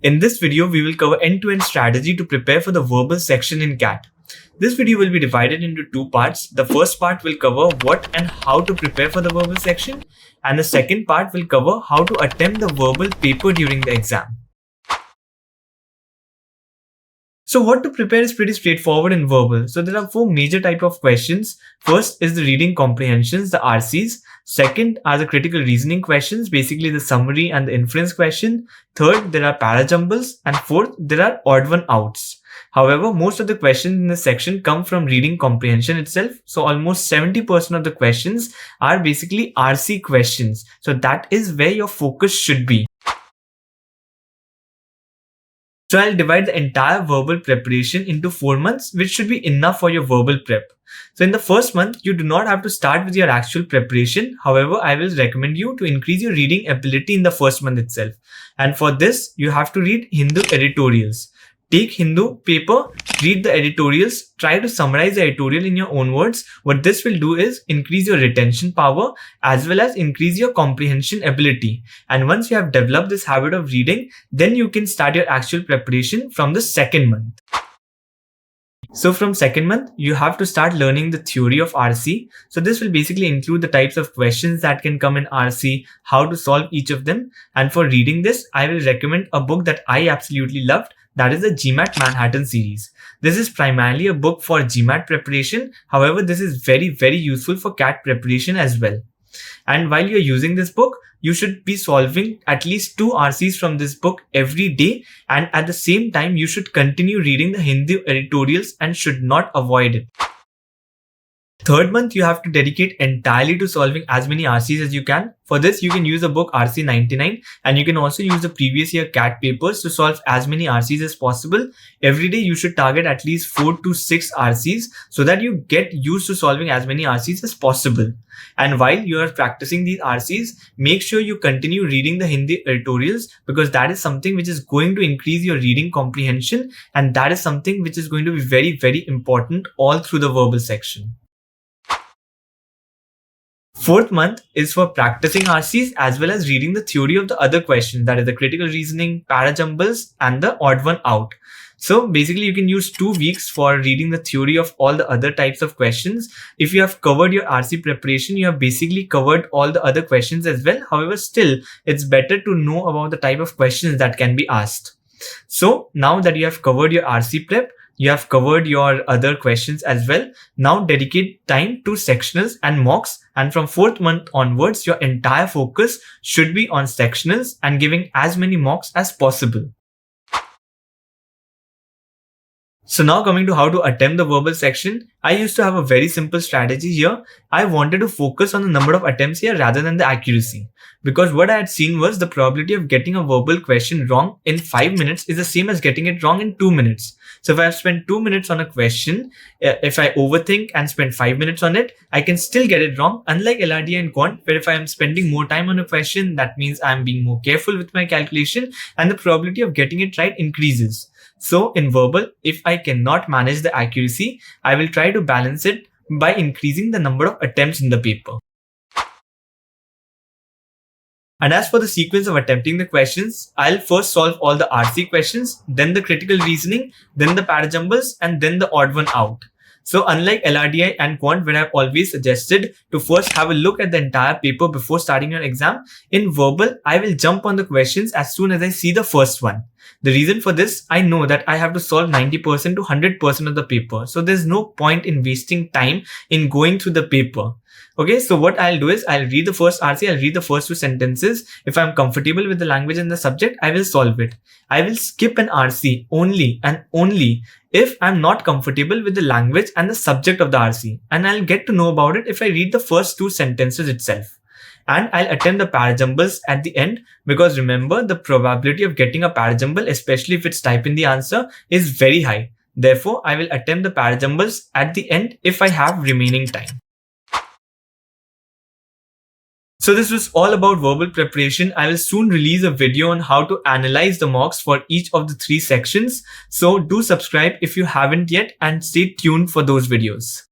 In this video, we will cover end-to-end strategy to prepare for the verbal section in CAT. This video will be divided into two parts. The first part will cover what and how to prepare for the verbal section, and the second part will cover how to attempt the verbal paper during the exam. So what to prepare is pretty straightforward in verbal. So there are four major types of questions. First is the reading comprehensions, the RCs. Second are the critical reasoning questions, basically the summary and the inference question. Third, there are parajumbles. And fourth, there are odd one outs. However, most of the questions in this section come from reading comprehension itself. So almost 70% of the questions are basically RC questions. So that is where your focus should be. So I'll divide the entire verbal preparation into 4 months, which should be enough for your verbal prep. So in the first month, you do not have to start with your actual preparation. However, I will recommend you to increase your reading ability in the first month itself. And for this, you have to read Hindu editorials. Take Hindu paper, read the editorials, try to summarize the editorial in your own words. What this will do is increase your retention power as well as increase your comprehension ability. And once you have developed this habit of reading, then you can start your actual preparation from the second month. So from second month, you have to start learning the theory of RC. So this will basically include the types of questions that can come in RC, how to solve each of them. And for reading this, I will recommend a book that I absolutely loved. That is the GMAT Manhattan series. This is primarily a book for GMAT preparation. However, this is very, very useful for CAT preparation as well. And while you're using this book, you should be solving at least 2 RCs from this book every day. And at the same time, you should continue reading the Hindu editorials and should not avoid it. Third month, you have to dedicate entirely to solving as many RCs as you can. For this, you can use the book RC 99 and you can also use the previous year CAT papers to solve as many RCs as possible. Every day, you should target at least 4 to 6 RCs so that you get used to solving as many RCs as possible. And while you are practicing these RCs, make sure you continue reading the Hindi editorials because that is something which is going to increase your reading comprehension and that is something which is going to be very, very important all through the verbal section. Fourth month is for practicing RCs as well as reading the theory of the other questions, that is the critical reasoning, parajumbles, and the odd one out. So basically you can use 2 weeks for reading the theory of all the other types of questions. If you have covered your RC preparation, you have basically covered all the other questions as well. However, still it's better to know about the type of questions that can be asked. So now that you have covered your RC prep, you have covered your other questions as well. Now dedicate time to sectionals and mocks. And from 4th month onwards, your entire focus should be on sectionals and giving as many mocks as possible. So now coming to how to attempt the verbal section, I used to have a very simple strategy here. I wanted to focus on the number of attempts here rather than the accuracy. Because what I had seen was the probability of getting a verbal question wrong in 5 minutes is the same as getting it wrong in 2 minutes. So if I've spent 2 minutes on a question, if I overthink and spend 5 minutes on it, I can still get it wrong. Unlike LRDI and Quant, where if I am spending more time on a question, that means I'm being more careful with my calculation and the probability of getting it right increases. So in verbal, if I cannot manage the accuracy, I will try to balance it by increasing the number of attempts in the paper. And as for the sequence of attempting the questions, I'll first solve all the RC questions, then the critical reasoning, then the parajumbles, and then the odd one out. So unlike LRDI and Quant, where I've always suggested to first have a look at the entire paper before starting your exam, in verbal, I will jump on the questions as soon as I see the first one. The reason for this, I know that I have to solve 90% to 100% of the paper. So there's no point in wasting time in going through the paper. Okay, so what I'll do is I'll read the first RC, I'll read the first 2 sentences. If I'm comfortable with the language and the subject, I will solve it. I will skip an RC only and only if I'm not comfortable with the language and the subject of the RC. And I'll get to know about it if I read the first 2 sentences itself. And I'll attempt the parajumbles at the end because remember the probability of getting a parajumble, especially if it's typed in the answer, is very high. Therefore, I will attempt the parajumbles at the end if I have remaining time. So this was all about verbal preparation. I will soon release a video on how to analyze the mocks for each of the 3 sections. So do subscribe if you haven't yet and stay tuned for those videos.